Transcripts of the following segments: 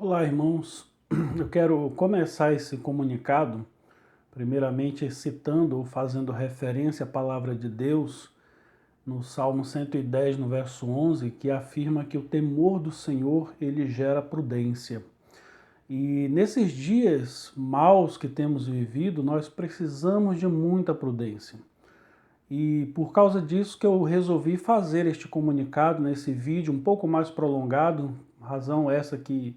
Olá, irmãos. Eu quero começar esse comunicado, primeiramente citando ou fazendo referência à palavra de Deus no Salmo 110, no verso 11, que afirma que o temor do Senhor, ele gera prudência. E nesses dias maus que temos vivido, nós precisamos de muita prudência. E por causa disso que eu resolvi fazer este comunicado nesse vídeo um pouco mais prolongado, razão essa que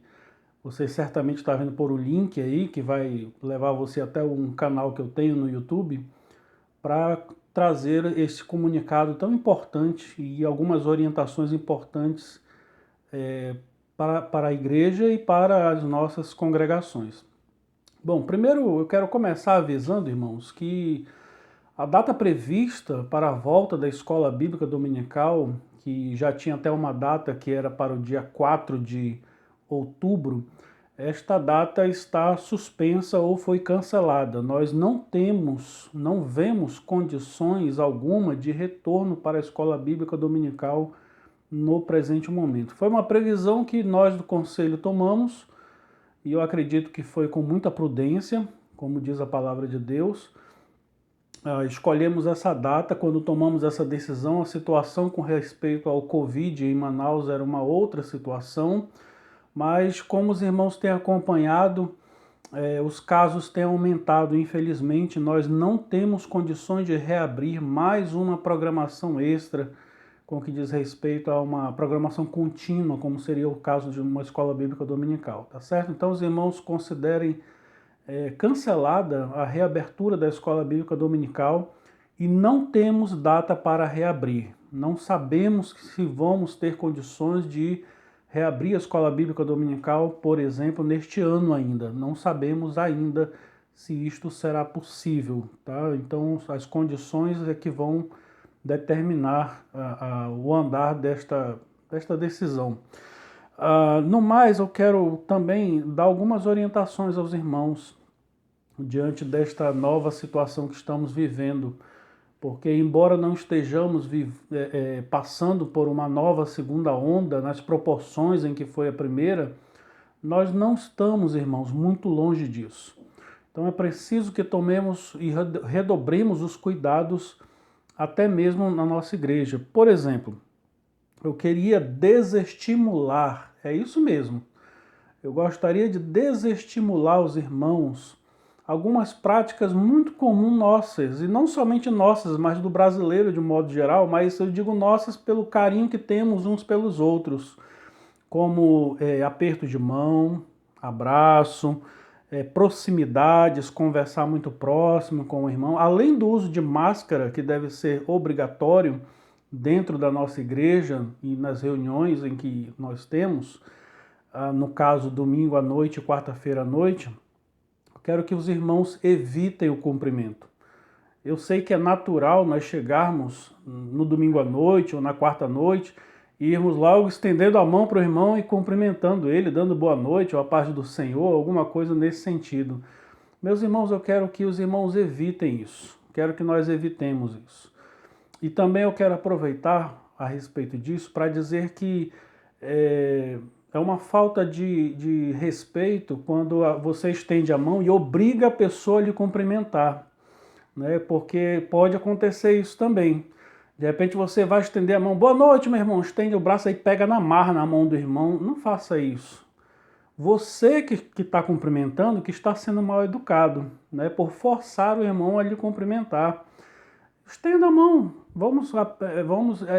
você certamente está vendo por o link aí, que vai levar você até um canal que eu tenho no YouTube, para trazer esse comunicado tão importante e algumas orientações importantes para a igreja e para as nossas congregações. Bom, primeiro eu quero começar avisando, irmãos, que a data prevista para a volta da escola bíblica dominical, que já tinha até uma data que era para o dia 4 de outubro, esta data está suspensa ou foi cancelada. Nós não vemos condições alguma de retorno para a escola bíblica dominical no presente momento. Foi uma previsão que nós do conselho tomamos e eu acredito que foi com muita prudência, como diz a palavra de Deus. Escolhemos essa data quando tomamos essa decisão. A situação com respeito ao Covid em Manaus era uma outra situação, mas como os irmãos têm acompanhado, os casos têm aumentado, infelizmente. Nós não temos condições de reabrir mais uma programação extra com o que diz respeito a uma programação contínua, como seria o caso de uma escola bíblica dominical, tá certo? Então os irmãos considerem cancelada a reabertura da escola bíblica dominical e não temos data para reabrir. Não sabemos se vamos ter condições de reabrir a escola bíblica dominical, por exemplo, neste ano ainda. Não sabemos ainda se isto será possível, tá? Então as condições é que vão determinar o andar desta decisão. No mais, eu quero também dar algumas orientações aos irmãos diante desta nova situação que estamos vivendo, porque embora não estejamos passando por uma nova segunda onda nas proporções em que foi a primeira, nós não estamos, irmãos, muito longe disso. Então é preciso que tomemos e redobremos os cuidados até mesmo na nossa igreja. Por exemplo, eu queria desestimular, é isso mesmo, eu gostaria de desestimular os irmãos algumas práticas muito comuns nossas, e não somente nossas, mas do brasileiro de um modo geral, mas eu digo nossas pelo carinho que temos uns pelos outros, como aperto de mão, abraço, proximidades, conversar muito próximo com o irmão, além do uso de máscara, que deve ser obrigatório dentro da nossa igreja e nas reuniões em que nós temos, no caso domingo à noite e quarta-feira à noite, eu quero que os irmãos evitem o cumprimento. Eu sei que é natural nós chegarmos no domingo à noite ou na quarta à noite e irmos logo estendendo a mão para o irmão e cumprimentando ele, dando boa noite ou a paz do Senhor, alguma coisa nesse sentido. Meus irmãos, eu quero que os irmãos evitem isso. Quero que nós evitemos isso. E também eu quero aproveitar a respeito disso para dizer que é uma falta de respeito quando você estende a mão e obriga a pessoa a lhe cumprimentar, né? Porque pode acontecer isso também. De repente você vai estender a mão, boa noite, meu irmão, estende o braço e pega na marra na mão do irmão. Não faça isso. Você que está cumprimentando, que está sendo mal educado, né? Por forçar o irmão a lhe cumprimentar. Estenda a mão, vamos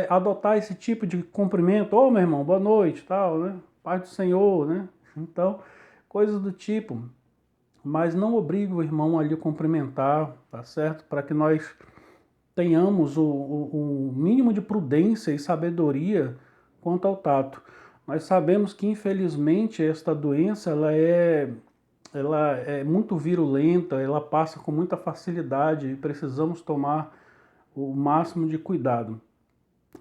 adotar esse tipo de cumprimento. Ô, meu irmão, boa noite, tal, né? Paz do Senhor, né? Então, coisas do tipo. Mas não obrigue o irmão a lhe cumprimentar, tá certo? Para que nós tenhamos o mínimo de prudência e sabedoria quanto ao tato. Nós sabemos que, infelizmente, esta doença ela é muito virulenta, ela passa com muita facilidade e precisamos tomar o máximo de cuidado,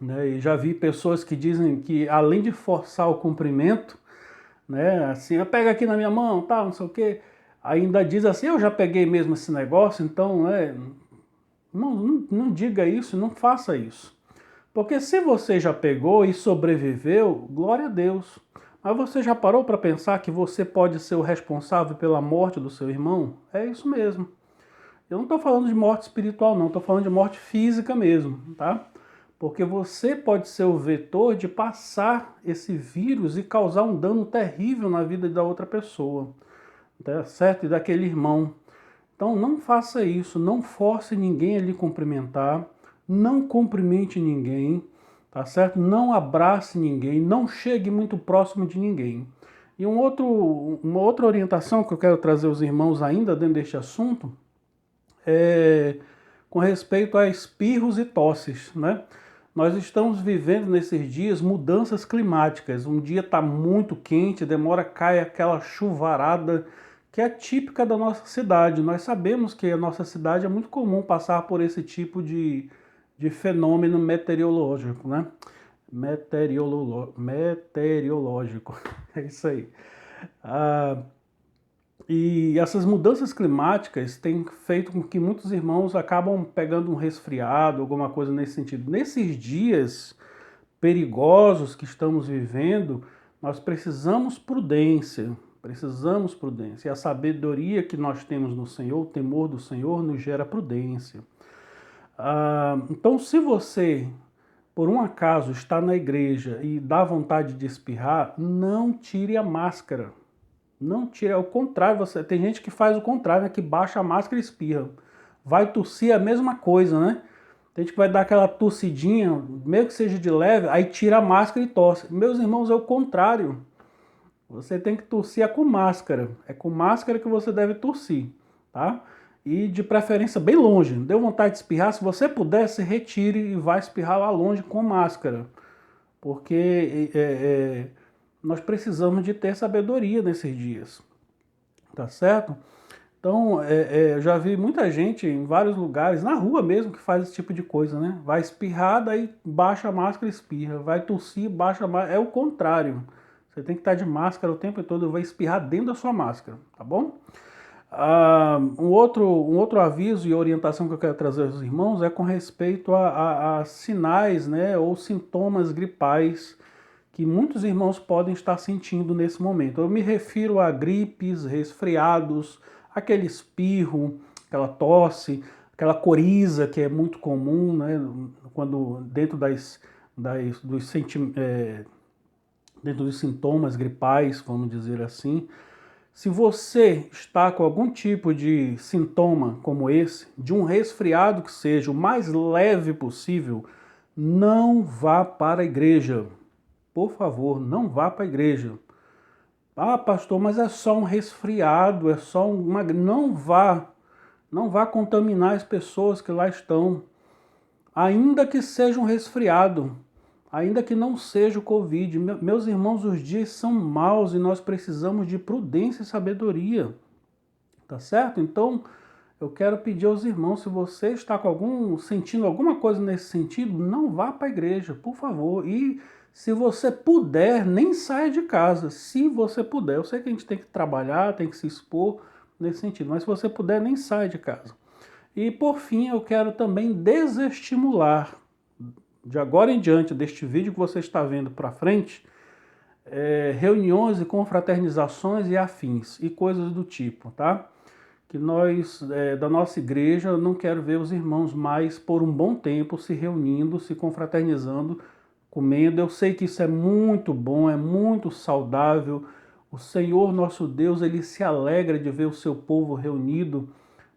né? E já vi pessoas que dizem que, além de forçar o cumprimento, né, assim, pega aqui na minha mão, tal, não sei o quê, ainda diz assim, eu já peguei mesmo esse negócio, então, não diga isso, não faça isso. Porque se você já pegou e sobreviveu, glória a Deus. Mas você já parou para pensar que você pode ser o responsável pela morte do seu irmão? É isso mesmo. Eu não estou falando de morte espiritual, não. Estou falando de morte física mesmo, tá? Porque você pode ser o vetor de passar esse vírus e causar um dano terrível na vida da outra pessoa, tá certo? E daquele irmão. Então não faça isso, não force ninguém a lhe cumprimentar, não cumprimente ninguém, tá certo? Não abrace ninguém, não chegue muito próximo de ninguém. E uma outra orientação que eu quero trazer aos irmãos ainda dentro deste assunto é com respeito a espirros e tosses, né? Nós estamos vivendo nesses dias mudanças climáticas. Um dia está muito quente, demora cai aquela chuvarada que é típica da nossa cidade. Nós sabemos que a nossa cidade é muito comum passar por esse tipo de fenômeno meteorológico, né? Meteorológico, é isso aí. Ah, e essas mudanças climáticas têm feito com que muitos irmãos acabam pegando um resfriado, alguma coisa nesse sentido. Nesses dias perigosos que estamos vivendo, nós precisamos prudência. Precisamos prudência. E a sabedoria que nós temos no Senhor, o temor do Senhor, nos gera prudência. Então, se você, por um acaso, está na igreja e dá vontade de espirrar, não tire a máscara. Não tire, ao contrário, tem gente que faz o contrário, né, que baixa a máscara e espirra. Vai tossir é a mesma coisa, né? Tem gente que vai dar aquela tossidinha, mesmo que seja de leve, aí tira a máscara e tosse. Meus irmãos, é o contrário. Você tem que tossir com máscara. É com máscara que você deve tossir, tá? E de preferência bem longe. Deu vontade de espirrar, se você puder, se retire e vai espirrar lá longe com máscara. Porque nós precisamos de ter sabedoria nesses dias, tá certo? Então, eu já vi muita gente em vários lugares, na rua mesmo, que faz esse tipo de coisa, né? Vai espirrar, daí baixa a máscara e espirra. Vai tossir, baixa a máscara. É o contrário. Você tem que estar de máscara o tempo todo, vai espirrar dentro da sua máscara, tá bom? Um outro aviso e orientação que eu quero trazer aos irmãos é com respeito a sinais, né, ou sintomas gripais que muitos irmãos podem estar sentindo nesse momento. Eu me refiro a gripes, resfriados, aquele espirro, aquela tosse, aquela coriza que é muito comum, né, quando dentro dentro dos sintomas gripais, vamos dizer assim. Se você está com algum tipo de sintoma como esse, de um resfriado que seja o mais leve possível, não vá para a igreja. Por favor, não vá para a igreja. Ah, pastor, mas é só um resfriado, é só uma... Não vá. Não vá contaminar as pessoas que lá estão. Ainda que seja um resfriado, ainda que não seja o Covid. Meus irmãos, os dias são maus e nós precisamos de prudência e sabedoria. Tá certo? Então, eu quero pedir aos irmãos, se você está sentindo alguma coisa nesse sentido, não vá para a igreja, por favor. E se você puder, nem saia de casa. Se você puder, eu sei que a gente tem que trabalhar, tem que se expor nesse sentido, mas se você puder, nem saia de casa. E por fim, eu quero também desestimular, de agora em diante, deste vídeo que você está vendo para frente, reuniões e confraternizações e afins, e coisas do tipo, tá? Que nós, da nossa igreja, eu não quero ver os irmãos mais por um bom tempo se reunindo, se confraternizando, comendo. Eu sei que isso é muito bom, é muito saudável. O Senhor nosso Deus, ele se alegra de ver o seu povo reunido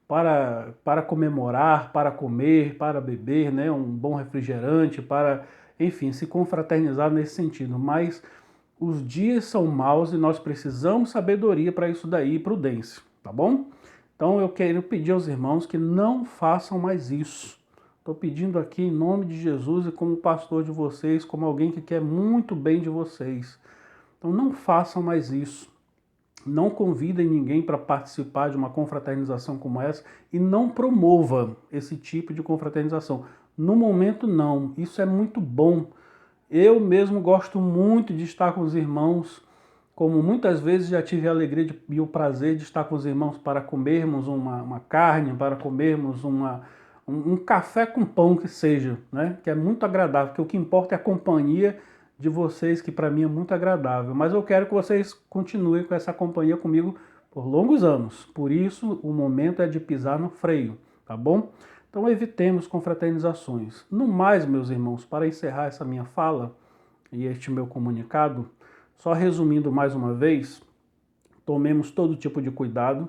para comemorar, para comer, para beber, né, um bom refrigerante, para, enfim, se confraternizar nesse sentido. Mas os dias são maus e nós precisamos sabedoria para isso daí, prudência, tá bom? Então eu quero pedir aos irmãos que não façam mais isso. Estou pedindo aqui em nome de Jesus e como pastor de vocês, como alguém que quer muito bem de vocês. Então não façam mais isso. Não convidem ninguém para participar de uma confraternização como essa e não promova esse tipo de confraternização. No momento não, isso é muito bom. Eu mesmo gosto muito de estar com os irmãos, como muitas vezes já tive a alegria e o prazer de estar com os irmãos para comermos uma carne, para comermos um café com pão que seja, né? Que é muito agradável, porque o que importa é a companhia de vocês, que para mim é muito agradável, mas eu quero que vocês continuem com essa companhia comigo por longos anos. Por isso, o momento é de pisar no freio, tá bom? Então evitemos confraternizações. No mais, meus irmãos, para encerrar essa minha fala e este meu comunicado, só resumindo mais uma vez, tomemos todo tipo de cuidado,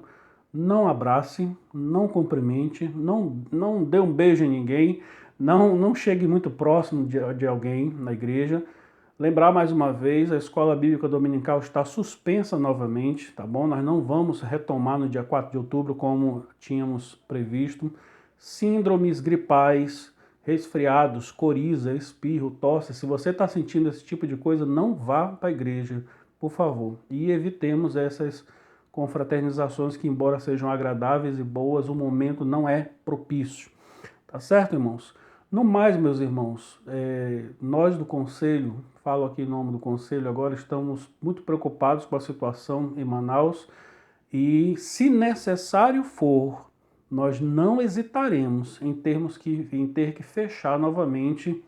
não abrace, não cumprimente, não dê um beijo em ninguém, não chegue muito próximo de alguém na igreja. Lembrar mais uma vez, a Escola Bíblica Dominical está suspensa novamente, tá bom? Nós não vamos retomar no dia 4 de outubro como tínhamos previsto. Síndromes gripais, resfriados, coriza, espirro, tosse, se você está sentindo esse tipo de coisa, não vá para a igreja, por favor. E evitemos essas confraternizações que, embora sejam agradáveis e boas, o momento não é propício. Tá certo, irmãos? No mais, meus irmãos, nós do Conselho, falo aqui em nome do Conselho agora, estamos muito preocupados com a situação em Manaus e, se necessário for, nós não hesitaremos em ter que fechar novamente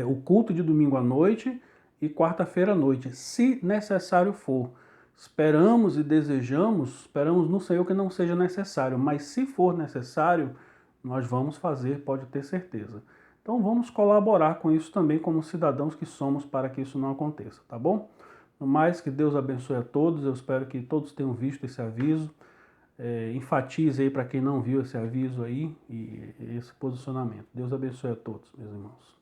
o culto de domingo à noite e quarta-feira à noite, se necessário for. Esperamos e desejamos, esperamos no Senhor que não seja necessário, mas se for necessário, nós vamos fazer, pode ter certeza. Então vamos colaborar com isso também como cidadãos que somos para que isso não aconteça, tá bom? No mais, que Deus abençoe a todos, eu espero que todos tenham visto esse aviso. Enfatize aí para quem não viu esse aviso aí e esse posicionamento. Deus abençoe a todos, meus irmãos.